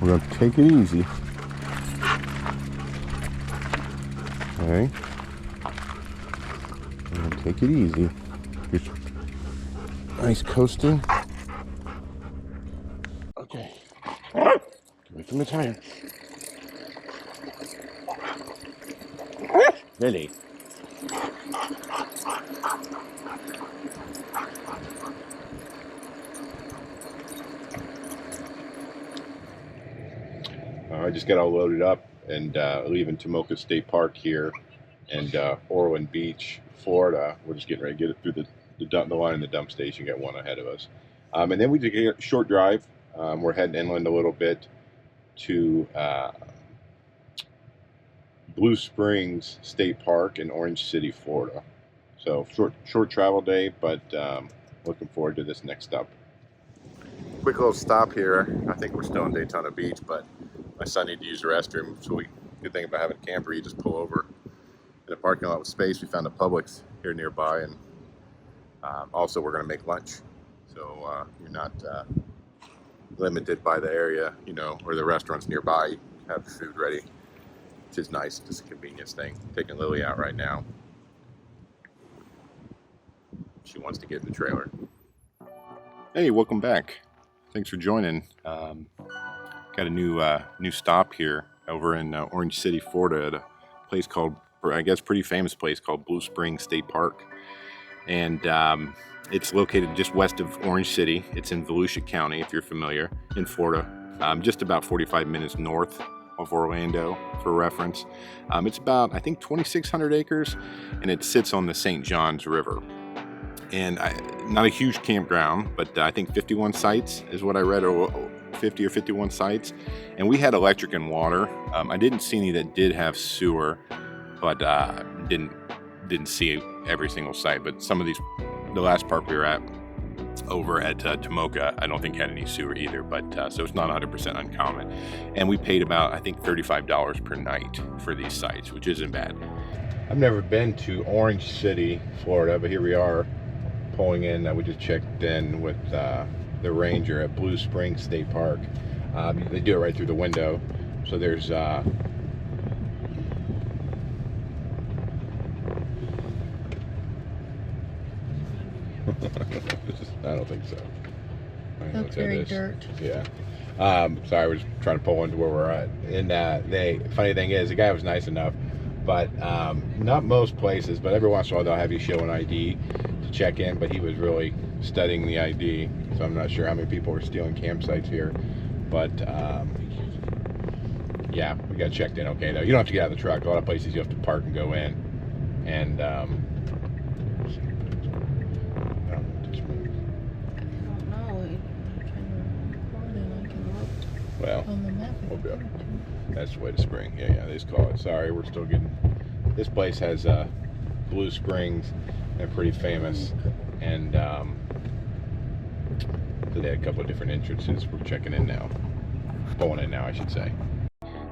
We're gonna take it easy. Okay. We're gonna take it easy. Just nice coasting. Okay. Get away from the tire. Really? I just got all loaded up and leaving Tomoka State Park here and Orland Beach, Florida. We're just getting ready to get it through the line in the dump station. Got one ahead of us. And then we take a short drive. We're heading inland a little bit to Blue Springs State Park in Orange City, Florida. So short travel day, but looking forward to this next stop. Quick little stop here. I think we're still in Daytona Beach, but my son needed to use the restroom. So good thing about having a camper, you just pull over in a parking lot with space. We found a Publix here nearby, and also we're going to make lunch. So you're not limited by the area, you know, or the restaurants nearby. You have food ready, which is nice. Just a convenience thing. Taking Lily out right now. She wants to get in the trailer. Hey, welcome back. Thanks for joining. Got a new stop here over in Orange City, Florida, at a place called, I guess, pretty famous place called Blue Springs State Park, and it's located just west of Orange City. It's in Volusia County, if you're familiar, in Florida, just about 45 minutes north of Orlando, for reference. It's about, I think, 2,600 acres, and it sits on the St. Johns River. And not a huge campground, but I think 51 sites is what I read, or 50 or 51 sites. And we had electric and water. I didn't see any that did have sewer, but didn't see every single site. But some of these, the last park we were at over at Tomoka, I don't think had any sewer either. But so it's not 100% uncommon. And we paid about, I think, $35 per night for these sites, which isn't bad. I've never been to Orange City, Florida, but here we are. Pulling in, we just checked in with the ranger at Blue Springs State Park. They do it right through the window, so there's I don't think so. That's very dirt. Yeah. Sorry, we're just trying to pull into where we're at. And funny thing is, the guy was nice enough, but not most places, but every once in a while they'll have you show an ID to check in, but he was really studying the ID, so I'm not sure how many people were stealing campsites here, but yeah, we got checked in okay though. You don't have to get out of the truck. A lot of places you have to park and go in, and well, we'll be up. That's the way to spring. Yeah, they just call it. Sorry, we're still getting. This place has Blue Springs. They're pretty famous, and so they had a couple of different entrances. We're checking in now, pulling in now, I should say.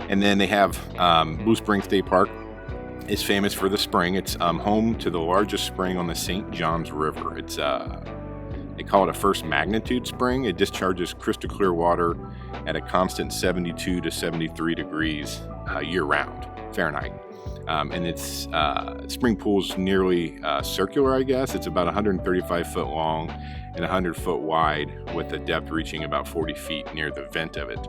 And then they have Blue Springs State Park is famous for the spring. It's home to the largest spring on the St. Johns River. It's they call it a first magnitude spring. It discharges crystal clear water at a constant 72 to 73 degrees year round, Fahrenheit. And its spring pool's nearly circular, I guess. It's about 135 foot long and 100 foot wide, with a depth reaching about 40 feet near the vent of it.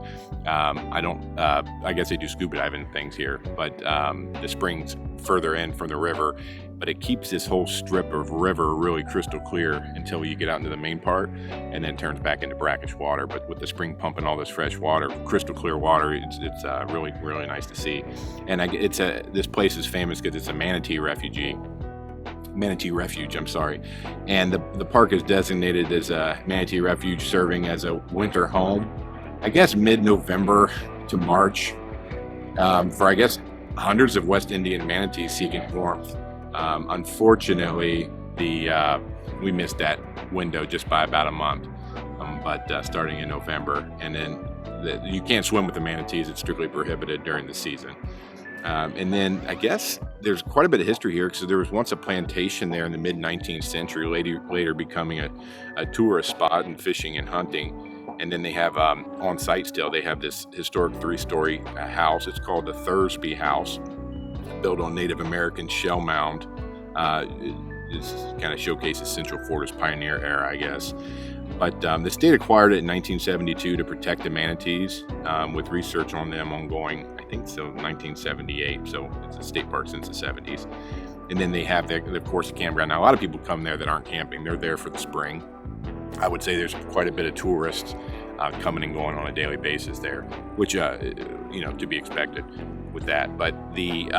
I guess they do scuba diving things here, but the spring's further in from the river, but it keeps this whole strip of river really crystal clear until you get out into the main part, and then turns back into brackish water. But with the spring pumping all this fresh water, crystal clear water, it's really, really nice to see. And this place is famous because it's a manatee refuge, I'm sorry. And the park is designated as a manatee refuge, serving as a winter home, I guess mid-November to March, for, I guess, hundreds of West Indian manatees seeking warmth. Unfortunately, we missed that window just by about a month, but starting in November. And then you can't swim with the manatees. It's strictly prohibited during the season. And then I guess there's quite a bit of history here, because there was once a plantation there in the mid-19th century, later becoming a tourist spot and fishing and hunting. And then they have on site still, they have this historic 3-story house. It's called the Thursby House, built on Native American shell mound. This kind of showcases Central Florida's pioneer era, I guess. But the state acquired it in 1972 to protect the manatees, with research on them ongoing, I think, so 1978. So it's a state park since the 70s. And then they have, of course, a campground. Now, a lot of people come there that aren't camping. They're there for the spring. I would say there's quite a bit of tourists coming and going on a daily basis there, which, to be expected with that. But the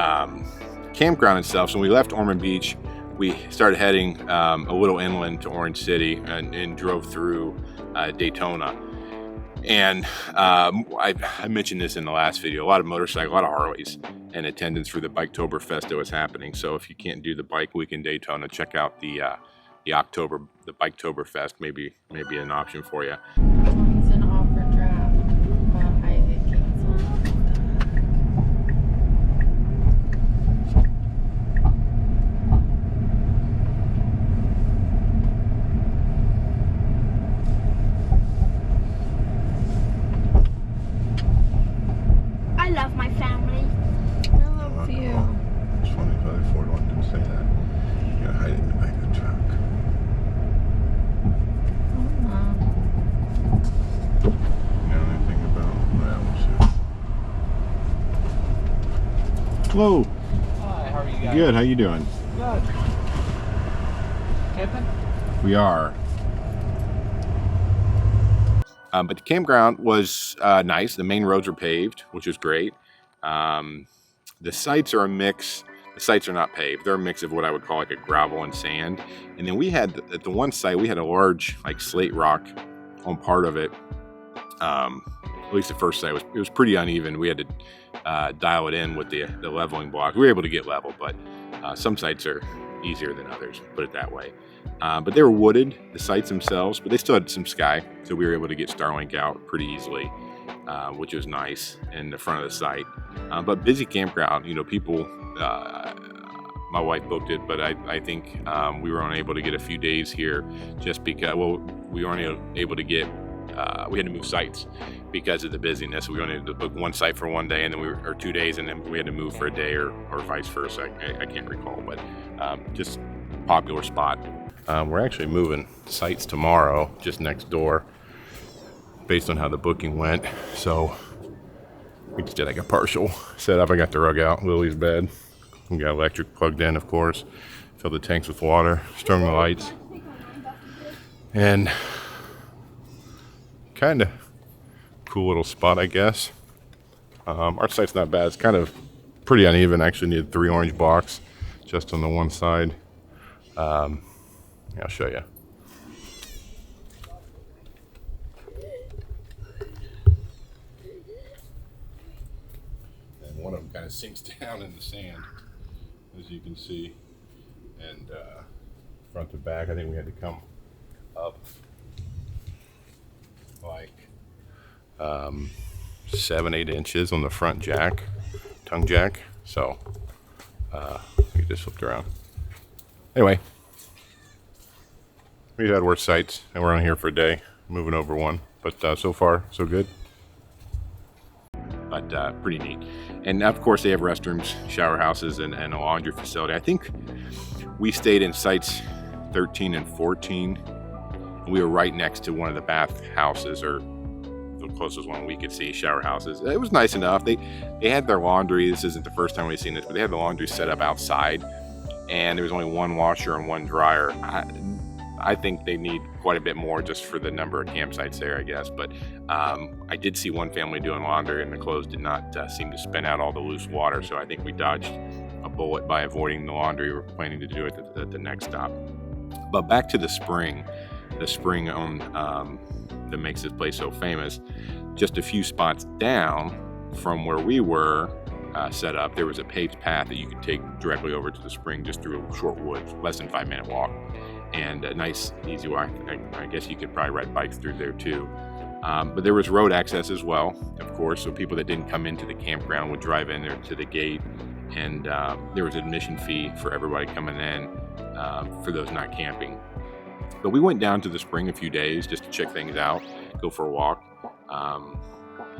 campground itself, so when we left Ormond Beach, we started heading a little inland to Orange City and drove through Daytona. And I mentioned this in the last video, a lot of motorcycles, a lot of Harleys in attendance for the Biketoberfest that was happening. So if you can't do the bike week in Daytona, check out the Biketoberfest, maybe an option for you. It's an offer draft, but I canceled. I love my family. I love you. It's funny, if other Ford one didn't say that. You gotta hide it in the back of the truck. You know anything about that? Hello. Hi, how are you guys? Good. How you doing? Good. Camping? We are. But the campground was nice. The main roads were paved, which was great. The sites are a mix. The sites are not paved. They're a mix of what I would call like a gravel and sand. And then we had, at the one site, we had a large like slate rock on part of it. At least the first site, it was pretty uneven. We had to dial it in with the leveling block. We were able to get level, but some sites are easier than others, put it that way. But they were wooded, the sites themselves, but they still had some sky. So we were able to get Starlink out pretty easily, which was nice in the front of the site. But busy campground, people, my wife booked it, but I think we were unable to get a few days here just because, we weren't able to get, we had to move sites because of the busyness. We only had to book one site for one day, and then or 2 days, and then we had to move for a day or vice versa. I can't recall, but just popular spot. We're actually moving sites tomorrow, just next door, based on how the booking went. So we just did like a partial setup. I got the rug out, Lily's bed. We got electric plugged in, of course. Filled the tanks with water, strung the lights, and kind of cool little spot, I guess. Our site's not bad. It's kind of pretty uneven. Actually needed 3 orange blocks just on the one side. I'll show you. And one of them kind of sinks down in the sand, as you can see. And front to back, I think we had to come up like 7-8 inches on the front jack, tongue jack. So you just flipped around. Anyway, we've had worse sites, and we're on here for a day, moving over one. But so far, so good. But pretty neat. And of course, they have restrooms, shower houses, and a laundry facility. I think we stayed in sites 13 and 14. We were right next to one of the bath houses, or the closest one we could see, shower houses. It was nice enough. They had their laundry. This isn't the first time we've seen this, but they had the laundry set up outside, and there was only one washer and one dryer. I think they need quite a bit more just for the number of campsites there, I guess. But I did see one family doing laundry, and the clothes did not seem to spin out all the loose water. So I think we dodged a bullet by avoiding the laundry. We're planning to do it at the next stop. But back to the spring on that makes this place so famous. Just a few spots down from where we were set up, there was a paved path that you could take directly over to the spring just through a short woods, less than 5-minute walk. And a nice, easy walk. I guess you could probably ride bikes through there too. But there was road access as well, of course, so people that didn't come into the campground would drive in there to the gate. And there was an admission fee for everybody coming in for those not camping. But we went down to the spring a few days just to check things out. go for a walk.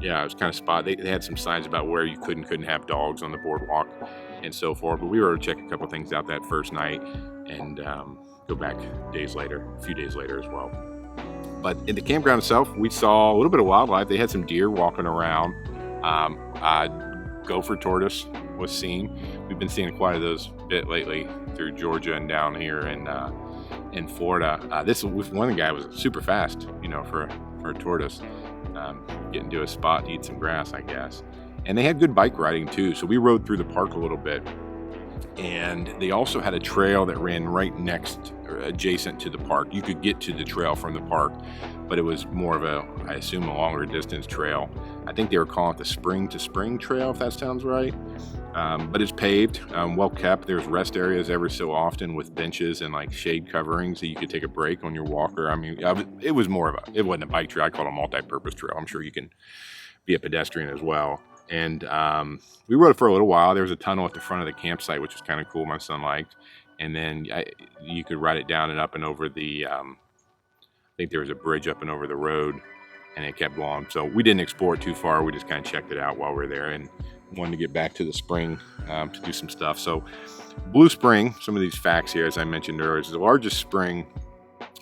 Yeah, it was kind of spot. They had some signs about where you couldn't have dogs on the boardwalk and so forth. But we were able to check a couple things out that first night and go back a few days later as well. But in the campground itself, we saw a little bit of wildlife. They had some deer walking around. Gopher tortoise was seen. We've been seeing quite a those bit lately through Georgia and down here in Florida. This one guy was super fast, for a tortoise. Getting to a spot to eat some grass, I guess. And they had good bike riding too. So we rode through the park a little bit. And they also had a trail that ran right next or adjacent to the park. You could get to the trail from the park, but it was more of I assume a longer distance trail. I think they were calling it the Spring to Spring Trail, if that sounds right. But it's paved, well kept. There's rest areas every so often with benches and like shade coverings so you could take a break on your walker. I mean, it was it wasn't a bike trail. I call it a multi-purpose trail. I'm sure you can be a pedestrian as well. And we rode it for a little while. There was a tunnel at the front of the campsite, which was kind of cool. My son liked. And then you could ride it down and up and over the, I think there was a bridge up and over the road, and it kept going. So we didn't explore it too far. We just kind of checked it out while we were there and wanted to get back to the spring to do some stuff. So Blue Spring, some of these facts here, as I mentioned earlier, is the largest spring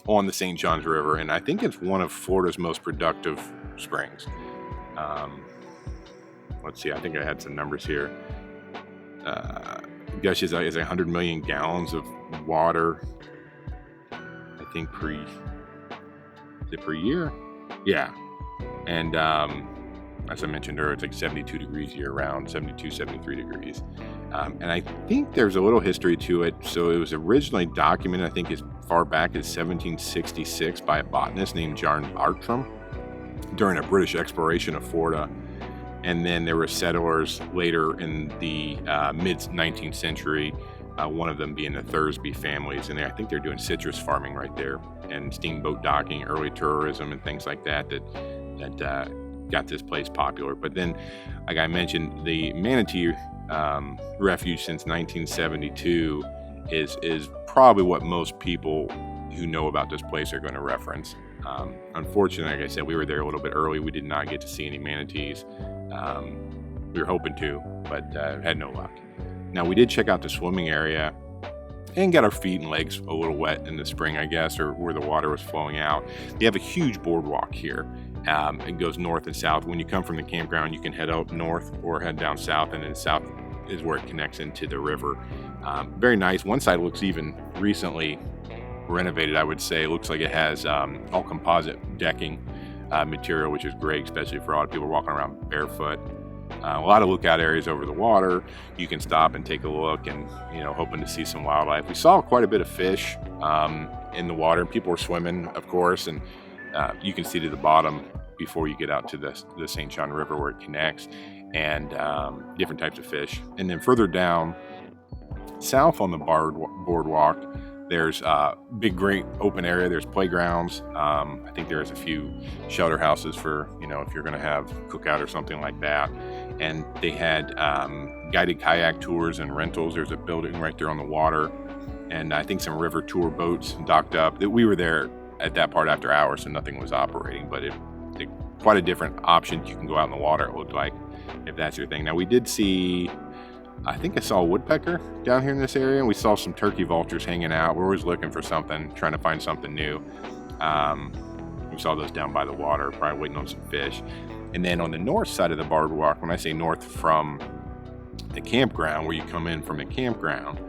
on the St. Johns River. And I think it's one of Florida's most productive springs. Let's see, I think I had some numbers here. Gushes is 100 million gallons of water, I think per year? Yeah. And as I mentioned earlier, it's like 72 degrees year round, 72, 73 degrees. And I think there's a little history to it. So it was originally documented, I think as far back as 1766 by a botanist named John Bartram during a British exploration of Florida. And then there were settlers later in the mid-19th century, one of them being the Thursby families. And I think they're doing citrus farming right there and steamboat docking, early tourism and things like that got this place popular. But then, like I mentioned, the manatee refuge since 1972 is probably what most people who know about this place are going to reference. Unfortunately, like I said, we were there a little bit early. We did not get to see any manatees. We were hoping to, but had no luck. Now, we did check out the swimming area and got our feet and legs a little wet in the spring, I guess, or where the water was flowing out. They have a huge boardwalk here. It goes north and south. When you come from the campground, you can head out north or head down south, and then south is where it connects into the river. Very nice. One side looks even recently renovated, I would say. It looks like it has all composite decking material, which is great, especially for a lot of people walking around barefoot. A lot of lookout areas over the water. You can stop and take a look and, hoping to see some wildlife. We saw quite a bit of fish in the water. People were swimming, of course, and you can see to the bottom before you get out to the St. John River where it connects, and different types of fish. And then further down south on the boardwalk, there's a big, great open area. There's playgrounds. I think there's a few shelter houses for, if you're going to have cookout or something like that. And they had guided kayak tours and rentals. There's a building right there on the water. And I think some river tour boats docked up. We were there at that part after hours, so nothing was operating. But it quite a different option. You can go out in the water, it looked like, if that's your thing. Now, we did see... I think I saw a woodpecker down here in this area, and we saw some turkey vultures hanging out. We're always looking for something, trying to find something new. We saw those down by the water, probably waiting on some fish. And then on the north side of the boardwalk, when I say north from the campground, where you come in from the campground,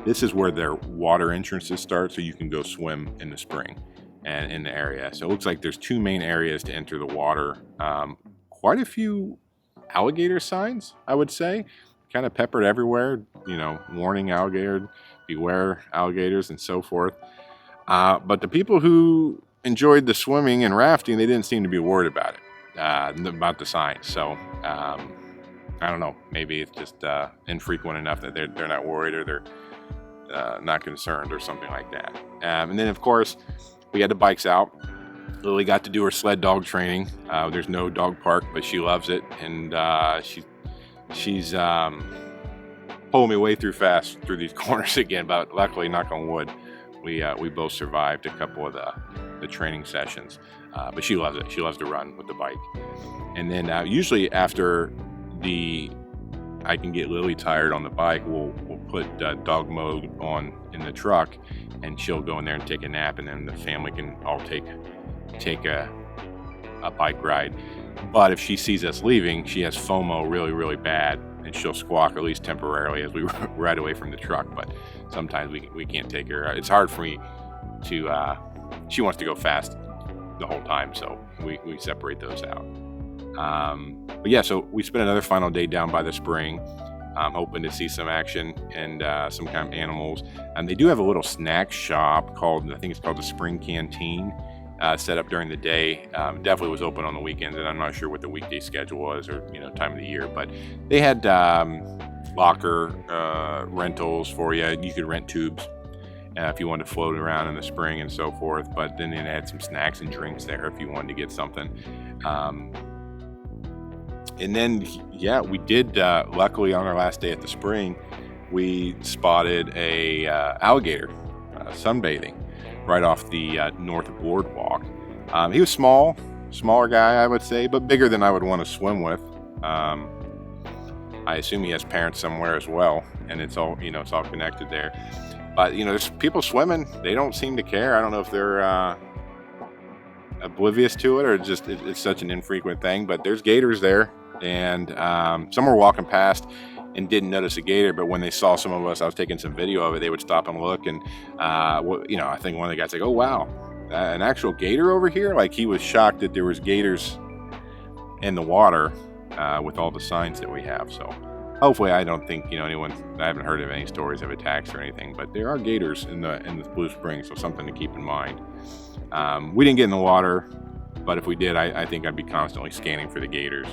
this is where their water entrances start, so you can go swim in the spring and in the area. So it looks like there's two main areas to enter the water. Quite a few alligator signs, I would say. Kind of peppered everywhere, warning alligator, beware alligators, and so forth. But the people who enjoyed the swimming and rafting, they didn't seem to be worried about it, about the signs. So I don't know, maybe it's just infrequent enough that they're not worried, or they're not concerned or something like that. And then, of course, we had the bikes out. Lily got to do her sled dog training. There's no dog park, but she loves it, and she's pulling me way through these corners again, but luckily, knock on wood, we both survived a couple of the the training sessions. But she loves it. She loves to run with the bike. And then usually after I can get Lily tired on the bike, we'll put dog mode on in the truck, and she'll go in there and take a nap, and then the family can all take a bike ride. But if she sees us leaving, she has FOMO really, really bad, and she'll squawk, at least temporarily, as we ride away from the truck. But sometimes we can't take her. It's hard for me to, she wants to go fast the whole time, so we separate those out. But yeah, so we spent another final day down by the spring, hoping to see some action and some kind of animals. And they do have a little snack shop called, I think it's called the Spring Canteen, set up during the day. Definitely was open on the weekends, and I'm not sure what the weekday schedule was, or time of the year, but they had locker rentals for you. You could rent tubes if you wanted to float around in the spring and so forth, but then they had some snacks and drinks there if you wanted to get something. And then, yeah, we did, luckily on our last day at the spring, we spotted a alligator sunbathing right off the north boardwalk. He was smaller guy, I would say, but bigger than I would want to swim with. I assume he has parents somewhere as well, and it's all, it's all connected there. But, there's people swimming. They don't seem to care. I don't know if they're oblivious to it, or just it's such an infrequent thing, but there's gators there. And some were walking past and didn't notice a gator, but when they saw some of us, I was taking some video of it, they would stop and look. And I think one of the guys like, "Oh wow, an actual gator over here!" Like, he was shocked that there was gators in the water with all the signs that we have. So hopefully, I don't think I haven't heard of any stories of attacks or anything, but there are gators in the Blue Springs, so something to keep in mind. We didn't get in the water, but if we did, I think I'd be constantly scanning for the gators.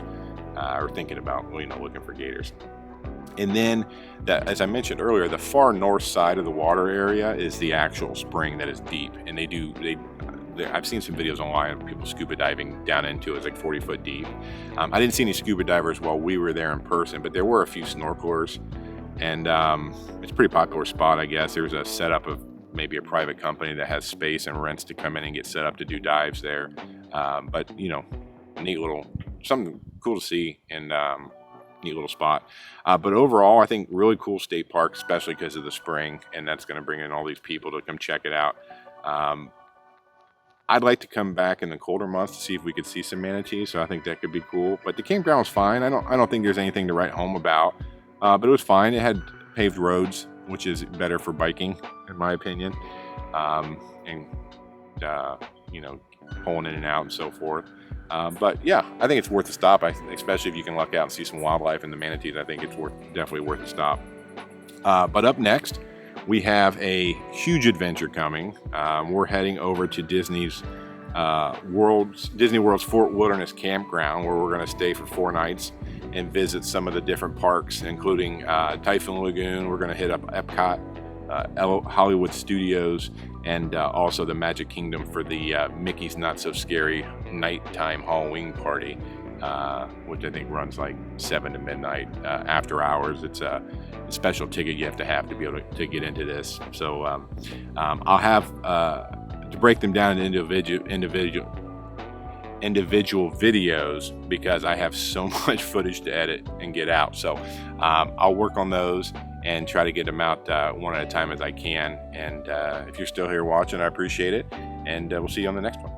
Or thinking about looking for gators. And then, as I mentioned earlier, the far north side of the water area is the actual spring that is deep, and I've seen some videos online of people scuba diving down into it. It's like 40 foot deep. I didn't see any scuba divers while we were there in person, but there were a few snorkelers, and it's a pretty popular spot, I guess. There's a setup of maybe a private company that has space and rents to come in and get set up to do dives there. But neat little, something cool to see, and neat little spot. But overall, I think really cool state park, especially because of the spring, and that's going to bring in all these people to come check it out. I'd like to come back in the colder months to see if we could see some manatees, so I think that could be cool. But the campground was fine. I don't think there's anything to write home about, but it was fine. It had paved roads, which is better for biking, in my opinion, and pulling in and out and so forth. But yeah, I think it's worth a stop, especially if you can luck out and see some wildlife and the manatees. I think it's definitely worth a stop. But up next, we have a huge adventure coming. We're heading over to Disney World's Fort Wilderness Campground, where we're going to stay for 4 nights and visit some of the different parks, including Typhoon Lagoon. We're going to hit up Epcot, Hollywood Studios, and also the Magic Kingdom for the Mickey's Not So Scary nighttime Halloween party, which I think runs like 7 to midnight after hours. It's a special ticket you have to be able to get into this. So I'll have to break them down into individual videos, because I have so much footage to edit and get out. So I'll work on those and try to get them out one at a time as I can. And if you're still here watching, I appreciate it. And we'll see you on the next one.